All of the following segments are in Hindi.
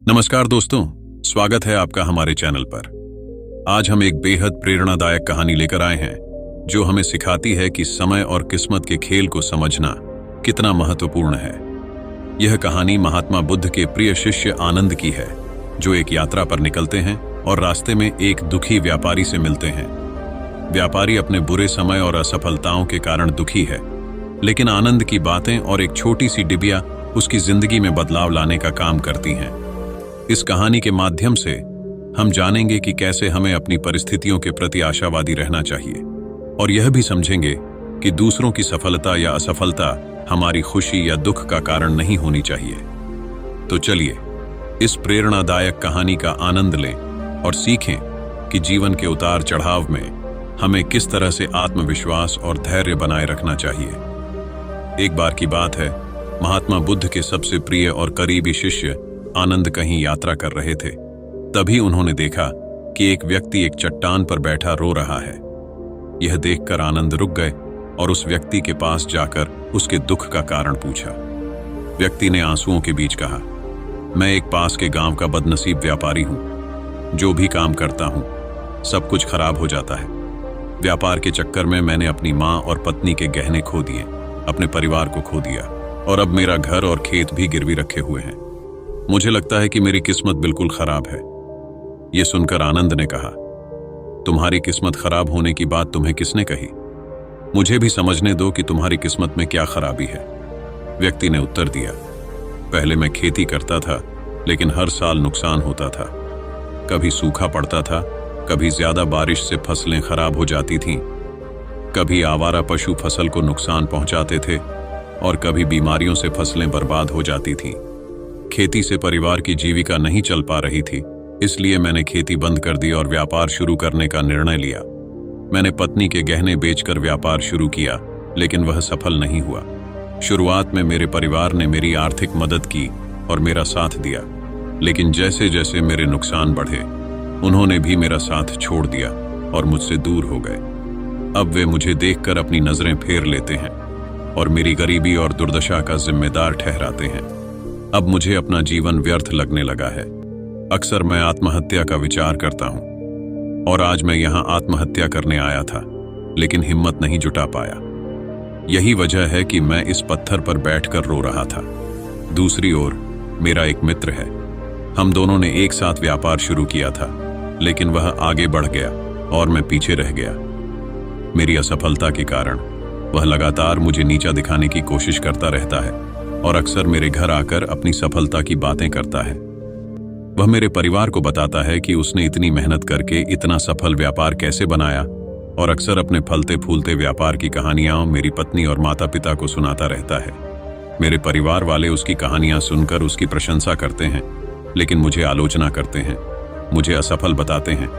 नमस्कार दोस्तों, स्वागत है आपका हमारे चैनल पर। आज हम एक बेहद प्रेरणादायक कहानी लेकर आए हैं जो हमें सिखाती है कि समय और किस्मत के खेल को समझना कितना महत्वपूर्ण है। यह कहानी महात्मा बुद्ध के प्रिय शिष्य आनंद की है, जो एक यात्रा पर निकलते हैं और रास्ते में एक दुखी व्यापारी से मिलते हैं। व्यापारी अपने बुरे समय और असफलताओं के कारण दुखी है, लेकिन आनंद की बातें और एक छोटी सी डिबिया उसकी जिंदगी में बदलाव लाने का काम करती हैं। इस कहानी के माध्यम से हम जानेंगे कि कैसे हमें अपनी परिस्थितियों के प्रति आशावादी रहना चाहिए और यह भी समझेंगे कि दूसरों की सफलता या असफलता हमारी खुशी या दुख का कारण नहीं होनी चाहिए। तो चलिए इस प्रेरणादायक कहानी का आनंद लें और सीखें कि जीवन के उतार चढ़ाव में हमें किस तरह से आत्मविश्वास और धैर्य बनाए रखना चाहिए। एक बार की बात है, महात्मा बुद्ध के सबसे प्रिय और करीबी शिष्य आनंद कहीं यात्रा कर रहे थे। तभी उन्होंने देखा कि एक व्यक्ति एक चट्टान पर बैठा रो रहा है। यह देखकर आनंद रुक गए और उस व्यक्ति के पास जाकर उसके दुख का कारण पूछा। व्यक्ति ने आंसुओं के बीच कहा, मैं एक पास के गांव का बदनसीब व्यापारी हूं। जो भी काम करता हूं सब कुछ खराब हो जाता है। व्यापार के चक्कर में मैंने अपनी मां और पत्नी के गहने खो दिए, अपने परिवार को खो दिया और अब मेरा घर और खेत भी गिरवी रखे हुए हैं। मुझे लगता है कि मेरी किस्मत बिल्कुल खराब है। यह सुनकर आनंद ने कहा, तुम्हारी किस्मत खराब होने की बात तुम्हें किसने कही? मुझे भी समझने दो कि तुम्हारी किस्मत में क्या खराबी है। व्यक्ति ने उत्तर दिया, पहले मैं खेती करता था, लेकिन हर साल नुकसान होता था। कभी सूखा पड़ता था, कभी ज्यादा बारिश से फसलें खराब हो जाती थीं, कभी आवारा पशु फसल को नुकसान पहुंचाते थे और कभी बीमारियों से फसलें बर्बाद हो जाती थीं। खेती से परिवार की जीविका नहीं चल पा रही थी, इसलिए मैंने खेती बंद कर दी और व्यापार शुरू करने का निर्णय लिया। मैंने पत्नी के गहने बेचकर व्यापार शुरू किया, लेकिन वह सफल नहीं हुआ। शुरुआत में मेरे परिवार ने मेरी आर्थिक मदद की और मेरा साथ दिया, लेकिन जैसे जैसे मेरे नुकसान बढ़े, उन्होंने भी मेरा साथ छोड़ दिया और मुझसे दूर हो गए। अब वे मुझे देखकर अपनी नजरें फेर लेते हैं और मेरी गरीबी और दुर्दशा का जिम्मेदार ठहराते हैं। अब मुझे अपना जीवन व्यर्थ लगने लगा है। अक्सर मैं आत्महत्या का विचार करता हूं और आज मैं यहां आत्महत्या करने आया था, लेकिन हिम्मत नहीं जुटा पाया। यही वजह है कि मैं इस पत्थर पर बैठकर रो रहा था। दूसरी ओर मेरा एक मित्र है। हम दोनों ने एक साथ व्यापार शुरू किया था, लेकिन वह आगे बढ़ गया और मैं पीछे रह गया। मेरी असफलता के कारण वह लगातार मुझे नीचा दिखाने की कोशिश करता रहता है और अक्सर मेरे घर आकर अपनी सफलता की बातें करता है। वह मेरे परिवार को बताता है कि उसने इतनी मेहनत करके इतना सफल व्यापार कैसे बनाया और अक्सर अपने फलते फूलते व्यापार की कहानियां मेरी पत्नी और माता पिता को सुनाता रहता है। मेरे परिवार वाले उसकी कहानियां सुनकर उसकी प्रशंसा करते हैं, लेकिन मुझे आलोचना करते हैं, मुझे असफल बताते हैं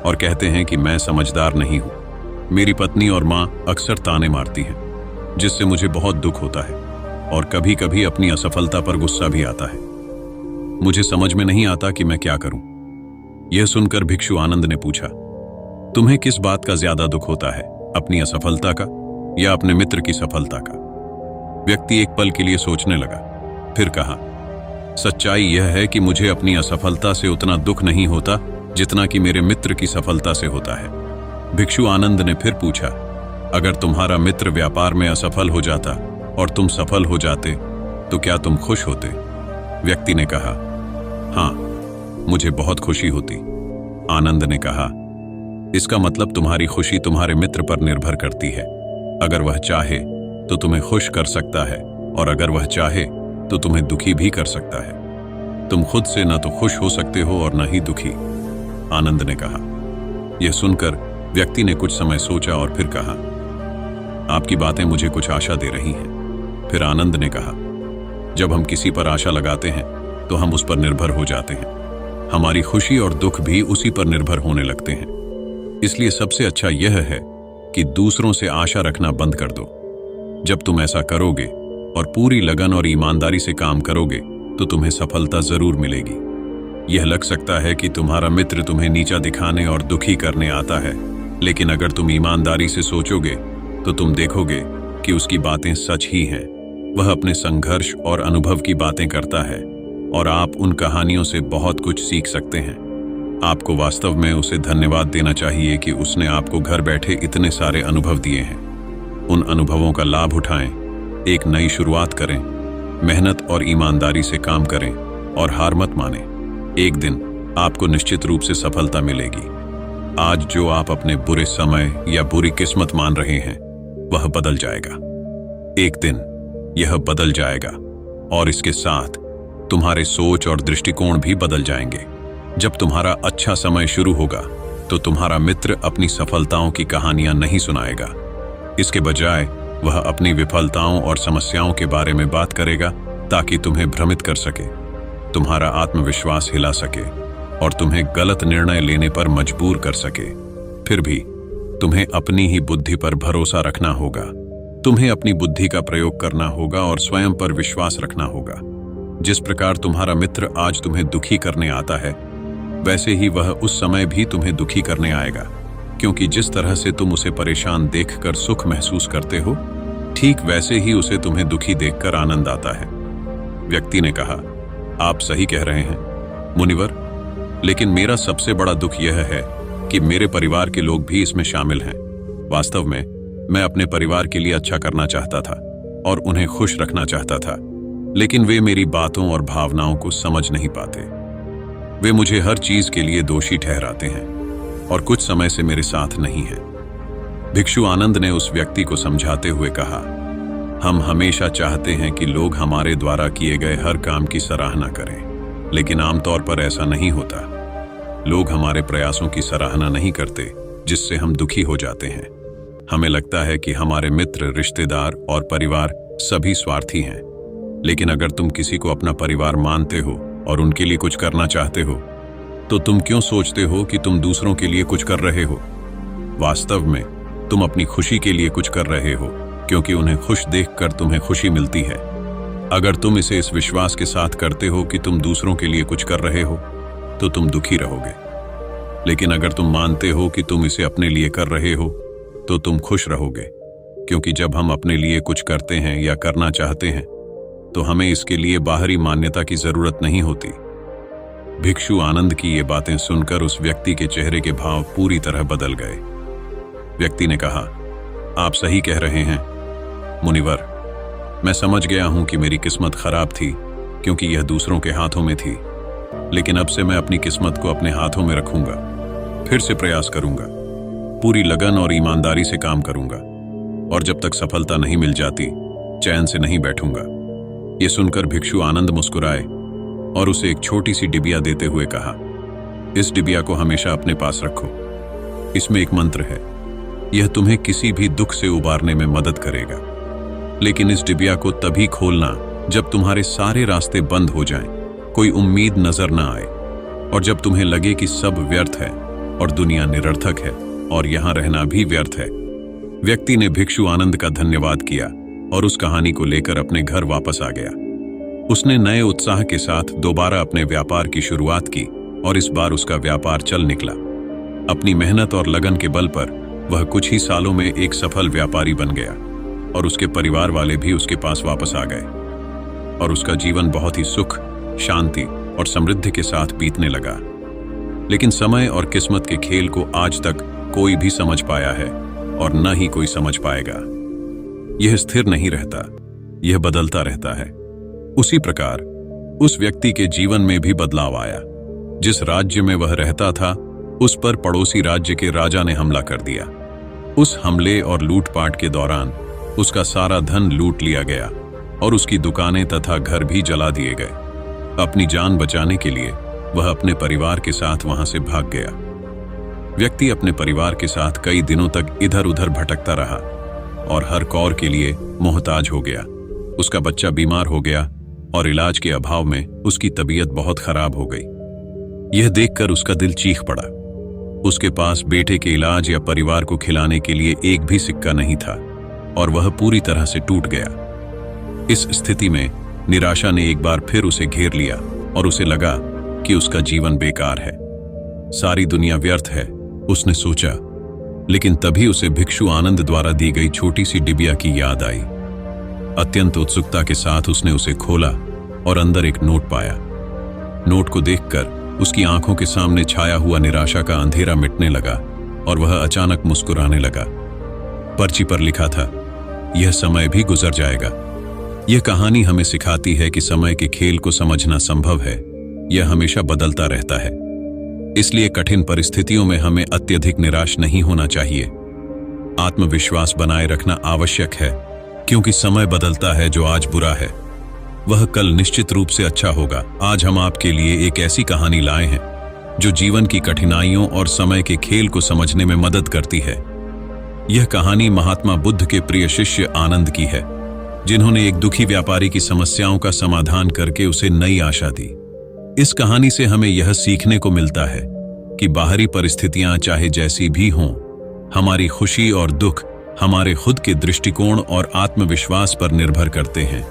और कहते हैं कि मैं समझदार नहीं हूं। मेरी पत्नी और मां अक्सर ताने मारती हैं, जिससे मुझे बहुत दुख होता है और कभी कभी अपनी असफलता पर गुस्सा भी आता है। मुझे समझ में नहीं आता कि मैं क्या करूं। यह सुनकर भिक्षु आनंद ने पूछा, तुम्हें किस बात का ज्यादा दुख होता है, अपनी असफलता का या अपने मित्र की सफलता का? व्यक्ति एक पल के लिए सोचने लगा, फिर कहा, सच्चाई यह है कि मुझे अपनी असफलता से उतना दुख नहीं होता जितना कि मेरे मित्र की सफलता से होता है। भिक्षु आनंद ने फिर पूछा, अगर तुम्हारा मित्र व्यापार में असफल हो जाता और तुम सफल हो जाते तो क्या तुम खुश होते? व्यक्ति ने कहा, हां, मुझे बहुत खुशी होती। आनंद ने कहा, इसका मतलब तुम्हारी खुशी तुम्हारे मित्र पर निर्भर करती है। अगर वह चाहे तो तुम्हें खुश कर सकता है और अगर वह चाहे तो तुम्हें दुखी भी कर सकता है। तुम खुद से न तो खुश हो सकते हो और न ही दुखी। आनंद ने कहा। यह सुनकर व्यक्ति ने कुछ समय सोचा और फिर कहा, आपकी बातें मुझे कुछ आशा दे रही हैं। फिर आनंद ने कहा, जब हम किसी पर आशा लगाते हैं तो हम उस पर निर्भर हो जाते हैं। हमारी खुशी और दुख भी उसी पर निर्भर होने लगते हैं। इसलिए सबसे अच्छा यह है कि दूसरों से आशा रखना बंद कर दो। जब तुम ऐसा करोगे और पूरी लगन और ईमानदारी से काम करोगे तो तुम्हें सफलता जरूर मिलेगी। यह लग सकता है कि तुम्हारा मित्र तुम्हें नीचा दिखाने और दुखी करने आता है, लेकिन अगर तुम ईमानदारी से सोचोगे तो तुम देखोगे कि उसकी बातें सच ही हैं। वह अपने संघर्ष और अनुभव की बातें करता है और आप उन कहानियों से बहुत कुछ सीख सकते हैं। आपको वास्तव में उसे धन्यवाद देना चाहिए कि उसने आपको घर बैठे इतने सारे अनुभव दिए हैं। उन अनुभवों का लाभ उठाएं, एक नई शुरुआत करें, मेहनत और ईमानदारी से काम करें और हार मत मानें। एक दिन आपको निश्चित रूप से सफलता मिलेगी। आज जो आप अपने बुरे समय या बुरी किस्मत मान रहे हैं वह बदल जाएगा। एक दिन यह बदल जाएगा और इसके साथ तुम्हारे सोच और दृष्टिकोण भी बदल जाएंगे। जब तुम्हारा अच्छा समय शुरू होगा तो तुम्हारा मित्र अपनी सफलताओं की कहानियां नहीं सुनाएगा। इसके बजाय वह अपनी विफलताओं और समस्याओं के बारे में बात करेगा ताकि तुम्हें भ्रमित कर सके, तुम्हारा आत्मविश्वास हिला सके और तुम्हें गलत निर्णय लेने पर मजबूर कर सके। फिर भी तुम्हें अपनी ही बुद्धि पर भरोसा रखना होगा। तुम्हें अपनी बुद्धि का प्रयोग करना होगा और स्वयं पर विश्वास रखना होगा। जिस प्रकार तुम्हारा मित्र आज तुम्हें दुखी करने आता है, वैसे ही वह उस समय भी तुम्हें दुखी करने आएगा, क्योंकि जिस तरह से तुम उसे परेशान देखकर सुख महसूस करते हो, ठीक वैसे ही उसे तुम्हें दुखी देखकर आनंद आता है। व्यक्ति ने कहा, आप सही कह रहे हैं मुनिवर, लेकिन मेरा सबसे बड़ा दुख यह है कि मेरे परिवार के लोग भी इसमें शामिल हैं। वास्तव में मैं अपने परिवार के लिए अच्छा करना चाहता था और उन्हें खुश रखना चाहता था, लेकिन वे मेरी बातों और भावनाओं को समझ नहीं पाते। वे मुझे हर चीज के लिए दोषी ठहराते हैं और कुछ समय से मेरे साथ नहीं हैं। भिक्षु आनंद ने उस व्यक्ति को समझाते हुए कहा, हम हमेशा चाहते हैं कि लोग हमारे द्वारा किए गए हर काम की सराहना करें, लेकिन आमतौर पर ऐसा नहीं होता। लोग हमारे प्रयासों की सराहना नहीं करते, जिससे हम दुखी हो जाते हैं। हमें लगता है कि हमारे मित्र, रिश्तेदार और परिवार सभी स्वार्थी हैं। लेकिन अगर तुम किसी को अपना परिवार मानते हो और उनके लिए कुछ करना चाहते हो, तो तुम क्यों सोचते हो कि तुम दूसरों के लिए कुछ कर रहे हो? वास्तव में तुम अपनी खुशी के लिए कुछ कर रहे हो, क्योंकि उन्हें खुश देखकर तुम्हें खुशी मिलती है। अगर तुम इसे इस विश्वास के साथ करते हो कि तुम दूसरों के लिए कुछ कर रहे हो, तो तुम दुखी रहोगे। लेकिन अगर तुम मानते हो कि तुम इसे अपने लिए कर रहे हो, तो तुम खुश रहोगे, क्योंकि जब हम अपने लिए कुछ करते हैं या करना चाहते हैं, तो हमें इसके लिए बाहरी मान्यता की जरूरत नहीं होती। भिक्षु आनंद की ये बातें सुनकर उस व्यक्ति के चेहरे के भाव पूरी तरह बदल गए। व्यक्ति ने कहा, आप सही कह रहे हैं मुनिवर, मैं समझ गया हूं कि मेरी किस्मत खराब थी, क्योंकि यह दूसरों के हाथों में थी। लेकिन अब से मैं अपनी किस्मत को अपने हाथों में रखूंगा, फिर से प्रयास करूंगा, पूरी लगन और ईमानदारी से काम करूंगा, और जब तक सफलता नहीं मिल जाती, चैन से नहीं बैठूंगा। यह सुनकर भिक्षु आनंद मुस्कुराए और उसे एक छोटी सी डिबिया देते हुए कहा, इस डिबिया को हमेशा अपने पास रखो। इसमें एक मंत्र है, यह तुम्हें किसी भी दुख से उबारने में मदद करेगा। लेकिन इस डिबिया को तभी खोलना जब तुम्हारे सारे रास्ते बंद हो जाएं, कोई उम्मीद नजर ना आए, और जब तुम्हें लगे कि सब व्यर्थ है और दुनिया निरर्थक है और यहां रहना भी व्यर्थ है। व्यक्ति ने भिक्षु आनंद का धन्यवाद किया और उस कहानी को लेकर अपने घर वापस आ गया। उसने नए उत्साह के साथ दोबारा अपने व्यापार की शुरुआत की और इस बार उसका व्यापार चल निकला। अपनी मेहनत और लगन के बल पर वह कुछ ही सालों में एक सफल व्यापारी बन गया और उसके परिवार वाले भी उसके पास वापस आ गए और उसका जीवन बहुत ही सुख, शांति और समृद्धि के साथ बीतने लगा। लेकिन समय और किस्मत के खेल को आज तक कोई भी समझ पाया है और न ही कोई समझ पाएगा। यह स्थिर नहीं रहता, यह बदलता रहता है। उसी प्रकार उस व्यक्ति के जीवन में भी बदलाव आया। जिस राज्य में वह रहता था, उस पर पड़ोसी राज्य के राजा ने हमला कर दिया। उस हमले और लूटपाट के दौरान उसका सारा धन लूट लिया गया और उसकी दुकानें तथा घर भी जला दिए गए। अपनी जान बचाने के लिए वह अपने परिवार के साथ वहां से भाग गया। व्यक्ति अपने परिवार के साथ कई दिनों तक इधर उधर भटकता रहा और हर कौर के लिए मोहताज हो गया। उसका बच्चा बीमार हो गया और इलाज के अभाव में उसकी तबीयत बहुत खराब हो गई। यह देखकर उसका दिल चीख पड़ा। उसके पास बेटे के इलाज या परिवार को खिलाने के लिए एक भी सिक्का नहीं था और वह पूरी तरह से टूट गया। इस स्थिति में निराशा ने एक बार फिर उसे घेर लिया और उसे लगा कि उसका जीवन बेकार है, सारी दुनिया व्यर्थ है, उसने सोचा। लेकिन तभी उसे भिक्षु आनंद द्वारा दी गई छोटी सी डिबिया की याद आई। अत्यंत उत्सुकता के साथ उसने उसे खोला और अंदर एक नोट पाया। नोट को देखकर उसकी आंखों के सामने छाया हुआ निराशा का अंधेरा मिटने लगा और वह अचानक मुस्कुराने लगा। पर्ची पर लिखा था, यह समय भी गुजर जाएगा। यह कहानी हमें सिखाती है कि समय के खेल को समझना संभव है, यह हमेशा बदलता रहता है। इसलिए कठिन परिस्थितियों में हमें अत्यधिक निराश नहीं होना चाहिए। आत्मविश्वास बनाए रखना आवश्यक है, क्योंकि समय बदलता है। जो आज बुरा है वह कल निश्चित रूप से अच्छा होगा। आज हम आपके लिए एक ऐसी कहानी लाए हैं जो जीवन की कठिनाइयों और समय के खेल को समझने में मदद करती है। यह कहानी महात्मा बुद्ध के प्रिय शिष्य आनंद की है, जिन्होंने एक दुखी व्यापारी की समस्याओं का समाधान करके उसे नई आशा दी। इस कहानी से हमें यह सीखने को मिलता है कि बाहरी परिस्थितियां चाहे जैसी भी हों, हमारी खुशी और दुख हमारे खुद के दृष्टिकोण और आत्मविश्वास पर निर्भर करते हैं।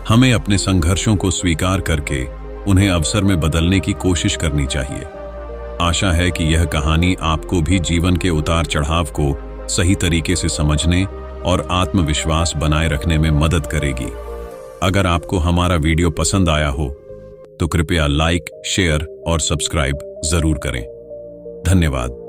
हमें अपने संघर्षों को स्वीकार करके उन्हें अवसर में बदलने की कोशिश करनी चाहिए। आशा है कि यह कहानी आपको भी जीवन के उतार चढ़ाव को सही तरीके से समझने और आत्मविश्वास बनाए रखने में मदद करेगी। अगर आपको हमारा वीडियो पसंद आया हो तो कृपया लाइक, शेयर और सब्सक्राइब जरूर करें। धन्यवाद।